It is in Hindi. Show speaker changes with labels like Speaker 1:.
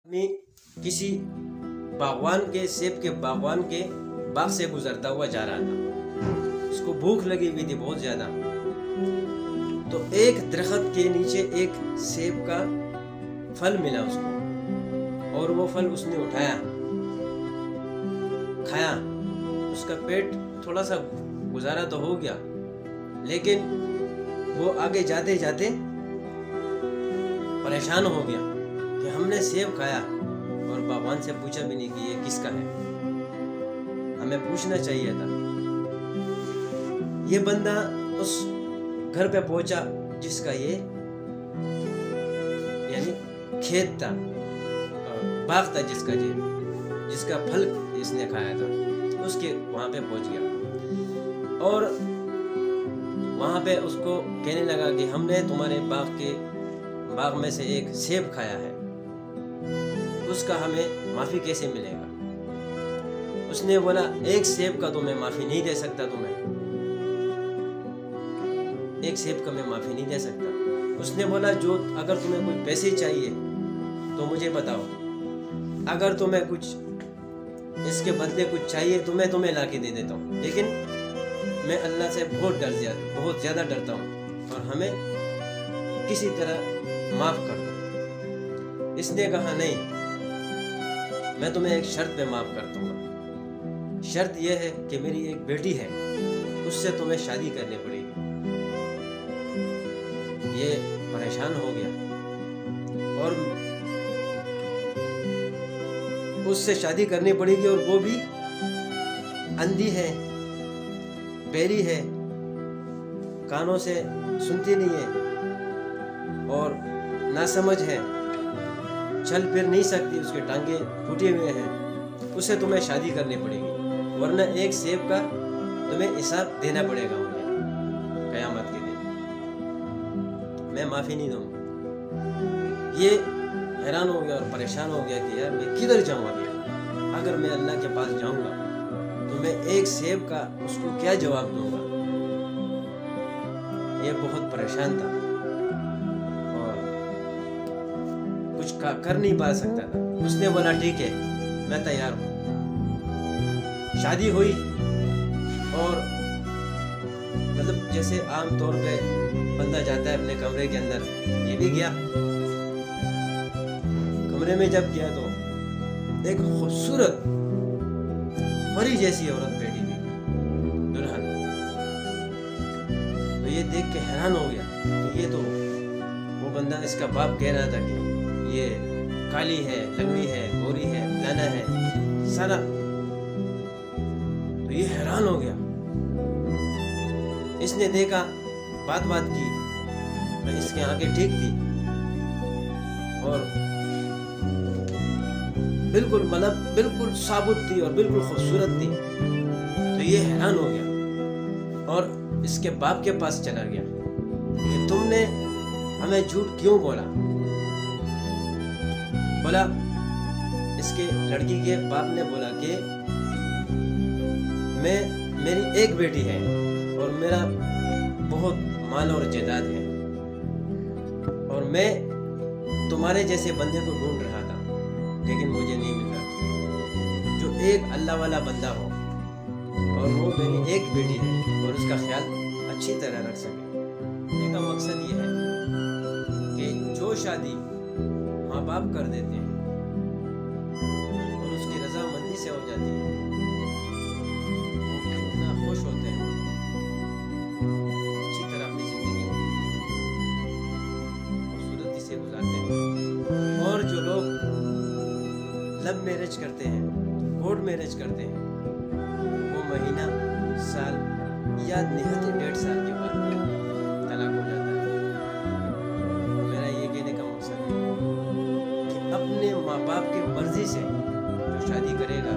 Speaker 1: मैं किसी बागवान के सेब के बागवान के बाग से गुजरता हुआ जा रहा था। उसको भूख लगी हुई थी बहुत ज़्यादा। तो एक दरख्त के नीचे एक सेब का फल मिला उसको, और वो फल उसने उठाया, खाया। उसका पेट थोड़ा सा गुजारा तो हो गया, लेकिन वो आगे जाते जाते परेशान हो गया कि हमने सेब खाया और बागवान से पूछा भी नहीं कि ये किसका है। हमें पूछना चाहिए था। ये बंदा उस घर पे पहुंचा जिसका ये यानी खेत था, बाग था, जिसका फल इसने खाया था, उसके वहां पे पहुंच गया और वहां पे उसको कहने लगा कि हमने तुम्हारे बाग में से एक सेब खाया है, उसका हमें माफी कैसे मिलेगा। उसने बोला एक सेब का तो मैं माफी नहीं दे सकता, एक सेब का मैं माफी नहीं दे सकता। उसने बोला जो अगर तुम्हें कुछ पैसे चाहिए तो मुझे बताओ, अगर तुम्हें कुछ इसके बदले कुछ चाहिए तो मैं तुम्हें लाके दे देता हूँ, लेकिन मैं अल्लाह से बहुत ज़्यादा डरता हूँ और हमें किसी तरह माफ़ कर दो। इसने कहा नहीं, मैं तुम्हें एक शर्त पे माफ़ कर दूंगा। शर्त यह है कि मेरी एक बेटी है, उससे तुम्हें शादी करनी पड़ेगी। ये परेशान हो गया और उससे शादी करनी पड़ेगी, और वो भी अंधी है, बहरी है, कानों से सुनती नहीं है और नासमझ है, चल फिर नहीं सकती, उसके टांगे टूटे हुए हैं। उससे तुम्हें शादी करनी पड़ेगी, वरना एक सेब का तुम्हें हिसाब देना पड़ेगा मुझे कयामत के दिन। मैं माफ़ी नहीं दूंगा। ये हैरान हो गया और परेशान हो गया कि यार मैं किधर जाऊँ अभी। अगर मैं अल्लाह के पास जाऊँगा तो मैं एक सेब का उसको क्या जवाब दूंगा। ये बहुत परेशान था और कुछ कर नहीं पा सकता था। उसने बोला ठीक है, मैं तैयार हूँ। शादी हुई और मतलब जैसे आम तौर पे बंदा जाता है अपने कमरे के अंदर, ये भी गया। कमरे में जब गया तो एक खूबसूरत परी जैसी औरत बैठी हुई, दुल्हन। तो ये देख के हैरान हो गया कि ये तो वो बंदा, इसका बाप कह रहा था कि ये काली है, लंगड़ी है, गोरी है, फलाना है, सारा। तो ये हैरान हो गया। इसने देखा, बात की, मैं इसके आगे ठीक थी और बिल्कुल साबुत थी और बिल्कुल खूबसूरत थी। तो ये हैरान हो गया और इसके बाप के पास चला गया कि तुमने हमें झूठ क्यों बोला। इसके लड़की के बाप ने बोला कि मेरी एक बेटी है और मेरा बहुत माल और जायदाद है, और मैं तुम्हारे जैसे बंदे को ढूंढ रहा था, लेकिन मुझे नहीं मिल रहा जो एक अल्लाह वाला बंदा हो और वो मेरी एक बेटी है और उसका ख्याल अच्छी तरह रख सके। इसका मकसद ये है कि जो शादी माँ बाप कर देते हैं और उसकी रजामंदी से हो जाती है, वो कितना खुश होते हैं, अच्छी तरह अपनी जिंदगी खूबसूरती से गुजारते हैं। और जो लोग लव मैरिज करते हैं, कोर्ट मैरिज करते हैं, वो महीना, साल या निहत्ते 1.5 साल के बाद तलाक हो जाता है। मेरा ये कहने का मकसद है कि अपने माँ बाप की मर्जी से जो शादी करेगा